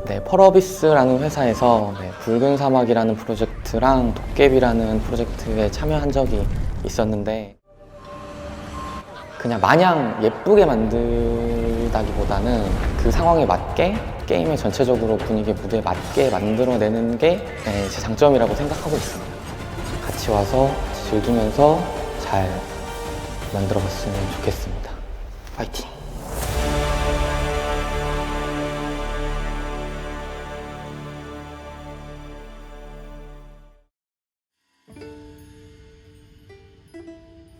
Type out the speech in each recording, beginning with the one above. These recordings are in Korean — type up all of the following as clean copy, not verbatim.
네, 펄어비스라는 회사에서 붉은 사막이라는 프로젝트랑 도깨비라는 프로젝트에 참여한 적이 있었는데, 그냥 마냥 예쁘게 만들다기보다는 그 상황에 맞게 게임의 전체적으로 분위기, 무대에 맞게 만들어내는 게 제 장점이라고 생각하고 있습니다. 같이 와서 즐기면서 잘 만들어봤으면 좋겠습니다. 파이팅!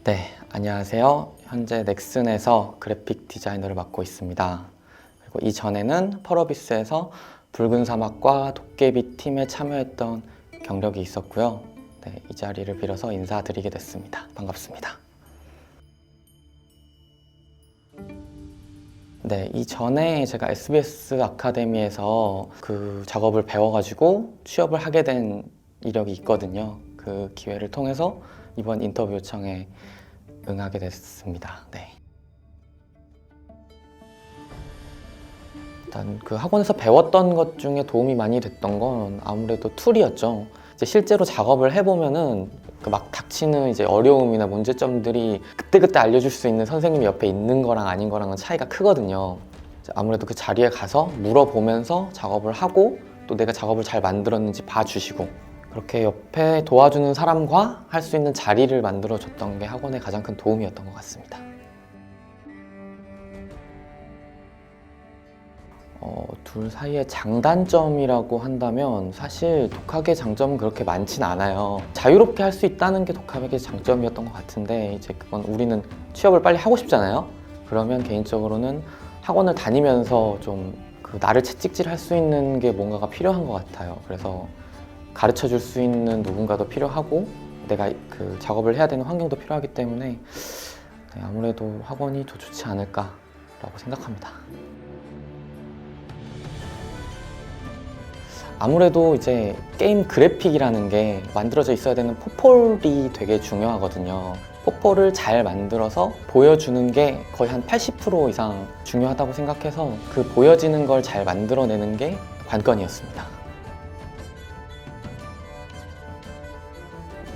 네, 안녕하세요. 현재 넥슨에서 그래픽 디자이너를 맡고 있습니다. 그리고 이전에는 펄어비스에서 붉은 사막과 도깨비 팀에 참여했던 경력이 있었고요. 네, 이 자리를 빌어서 인사드리게 됐습니다. 반갑습니다. 네, 이전에 제가 SBS 아카데미에서 그 작업을 배워가지고 취업을 하게 된 이력이 있거든요. 그 기회를 통해서 이번 인터뷰 요청에 응하게 됐습니다. 네. 일단 그 학원에서 배웠던 것 중에 도움이 많이 됐던 건 아무래도 툴이었죠. 이제 실제로 작업을 해보면은 그 막 닥치는 이제 어려움이나 문제점들이 그때그때 알려줄 수 있는 선생님이 옆에 있는 거랑 아닌 거랑은 차이가 크거든요. 아무래도 그 자리에 가서 물어보면서 작업을 하고 또 내가 작업을 잘 만들었는지 봐주시고, 그렇게 옆에 도와주는 사람과 할 수 있는 자리를 만들어줬던 게 학원의 가장 큰 도움이었던 것 같습니다. 둘 사이의 장단점이라고 한다면 사실 독학의 장점은 그렇게 많진 않아요. 자유롭게 할 수 있다는 게 독학의 장점이었던 것 같은데, 이제 그건 우리는 취업을 빨리 하고 싶잖아요. 그러면 개인적으로는 학원을 다니면서 좀 그 나를 채찍질할 수 있는 게 뭔가가 필요한 것 같아요. 그래서 가르쳐 줄 수 있는 누군가도 필요하고 내가 그 작업을 해야 되는 환경도 필요하기 때문에 아무래도 학원이 더 좋지 않을까라고 생각합니다. 아무래도 이제 게임 그래픽이라는 게 만들어져 있어야 되는 포폴이 되게 중요하거든요. 포폴을 잘 만들어서 보여주는 게 거의 한 80% 이상 중요하다고 생각해서 그 보여지는 걸 잘 만들어내는 게 관건이었습니다.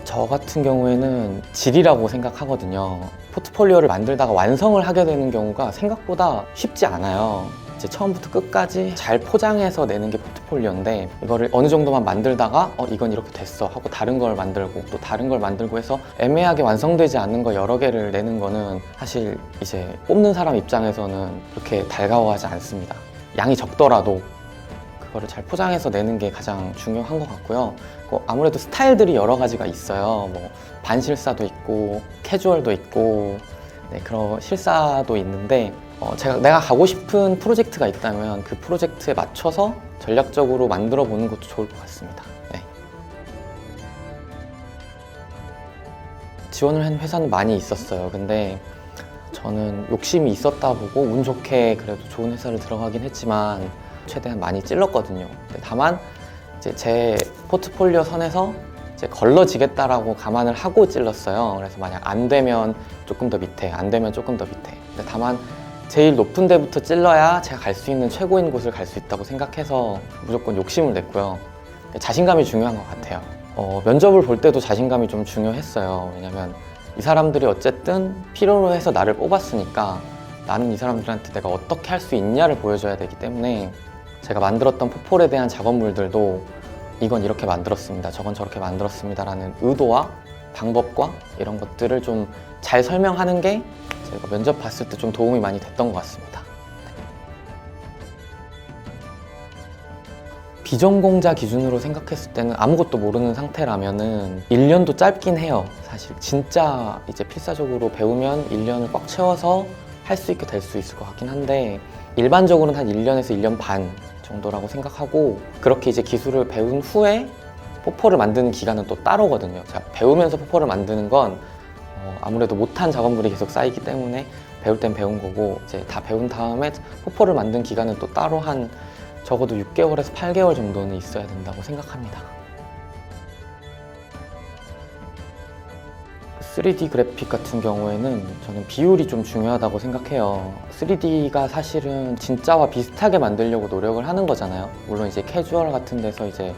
저 같은 경우에는 질이라고 생각하거든요. 포트폴리오를 만들다가 완성을 하게 되는 경우가 생각보다 쉽지 않아요. 이제 처음부터 끝까지 잘 포장해서 내는 게 포트폴리오인데, 이거를 어느 정도만 만들다가 이건 이렇게 됐어 하고 다른 걸 만들고 또 다른 걸 만들고 해서 애매하게 완성되지 않는 거 여러 개를 내는 거는 사실 이제 뽑는 사람 입장에서는 그렇게 달가워하지 않습니다. 양이 적더라도 그거를 잘 포장해서 내는 게 가장 중요한 것 같고요. 아무래도 스타일들이 여러 가지가 있어요. 뭐 반실사도 있고 캐주얼도 있고, 네, 그런 실사도 있는데 내가 가고 싶은 프로젝트가 있다면 그 프로젝트에 맞춰서 전략적으로 만들어 보는 것도 좋을 것 같습니다. 네. 지원을 한 회사는 많이 있었어요. 근데 저는 욕심이 있었다 보고 운 좋게 그래도 좋은 회사를 들어가긴 했지만 최대한 많이 찔렀거든요. 다만 이제 제 포트폴리오 선에서 이제 걸러지겠다라고 감안을 하고 찔렀어요. 그래서 만약 안 되면 조금 더 밑에, 안 되면 조금 더 밑에. 근데 다만 제일 높은 데부터 찔러야 제가 갈 수 있는 최고인 곳을 갈 수 있다고 생각해서 무조건 욕심을 냈고요. 자신감이 중요한 것 같아요. 면접을 볼 때도 자신감이 좀 중요했어요. 왜냐면 이 사람들이 어쨌든 필요로 해서 나를 뽑았으니까 나는 이 사람들한테 내가 어떻게 할 수 있냐를 보여줘야 되기 때문에 제가 만들었던 포폴에 대한 작업물들도 이건 이렇게 만들었습니다, 저건 저렇게 만들었습니다 라는 의도와 방법과 이런 것들을 좀 잘 설명하는 게 제가 면접 봤을 때 좀 도움이 많이 됐던 것 같습니다. 비전공자 기준으로 생각했을 때는 아무것도 모르는 상태라면은 1년도 짧긴 해요. 사실 진짜 이제 필사적으로 배우면 1년을 꽉 채워서 할 수 있게 될 수 있을 것 같긴 한데, 일반적으로는 한 1년에서 1년 반 정도라고 생각하고, 그렇게 이제 기술을 배운 후에 포폴을 만드는 기간은 또 따로거든요. 제가 배우면서 포폴을 만드는 건 아무래도 못한 작업물이 계속 쌓이기 때문에 배울 땐 배운 거고, 이제 다 배운 다음에 포폴을 만든 기간은 또 따로 한 적어도 6개월에서 8개월 정도는 있어야 된다고 생각합니다. 3D 그래픽 같은 경우에는 저는 비율이 좀 중요하다고 생각해요. 3D가 사실은 진짜와 비슷하게 만들려고 노력을 하는 거잖아요. 물론 이제 캐주얼 같은 데서 이제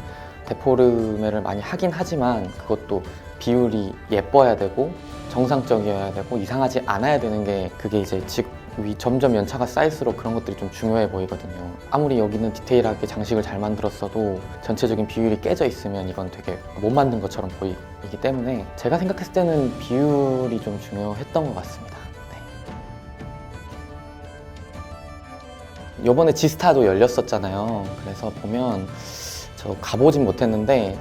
데포르메를 많이 하긴 하지만 그것도 비율이 예뻐야 되고 정상적이어야 되고 이상하지 않아야 되는 게 그게 이제 점점 연차가 쌓일수록 그런 것들이 좀 중요해 보이거든요. 아무리 여기는 디테일하게 장식을 잘 만들었어도 전체적인 비율이 깨져 있으면 이건 되게 못 만든 것처럼 보이기 때문에 제가 생각했을 때는 비율이 좀 중요했던 것 같습니다. 네. 이번에 지스타도 열렸었잖아요. 그래서 보면 저 가보진 못했는데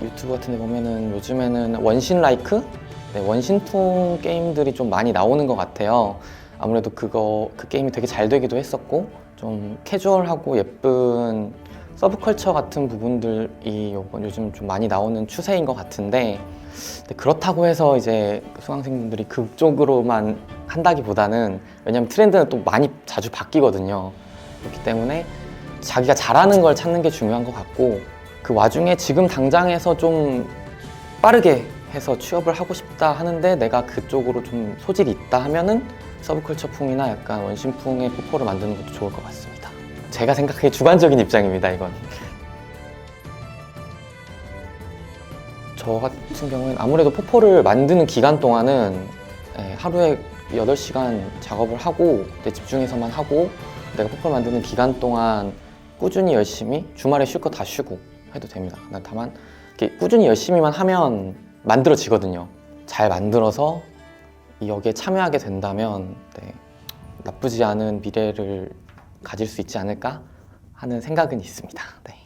유튜브 같은 데 보면은 요즘에는 원신 라이크? 네, 원신풍 게임들이 좀 많이 나오는 것 같아요. 아무래도 그 게임이 되게 잘 되기도 했었고 좀 캐주얼하고 예쁜 서브컬처 같은 부분들이 요즘 좀 많이 나오는 추세인 것 같은데 그렇다고 해서 이제 수강생분들이 그쪽으로만 한다기보다는 왜냐면 트렌드는 또 많이 자주 바뀌거든요. 그렇기 때문에 자기가 잘하는 걸 찾는 게 중요한 것 같고 그 와중에 지금 당장에서 좀 빠르게 해서 취업을 하고 싶다 하는데 내가 그쪽으로 좀 소질이 있다 하면은 서브컬처풍이나 약간 원신풍의 포포를 만드는 것도 좋을 것 같습니다. 제가 생각하기에 주관적인 입장입니다, 이건. 저 같은 경우에는 아무래도 포포를 만드는 기간 동안은 하루에 8시간 작업을 하고 집중해서만 하고 내가 포포를 만드는 기간 동안 꾸준히 열심히 주말에 쉴 거 다 쉬고 해도 됩니다. 다만 이렇게 꾸준히 열심히만 하면 만들어지거든요. 잘 만들어서 여기에 참여하게 된다면 나쁘지 않은 미래를 가질 수 있지 않을까 하는 생각은 있습니다. 네.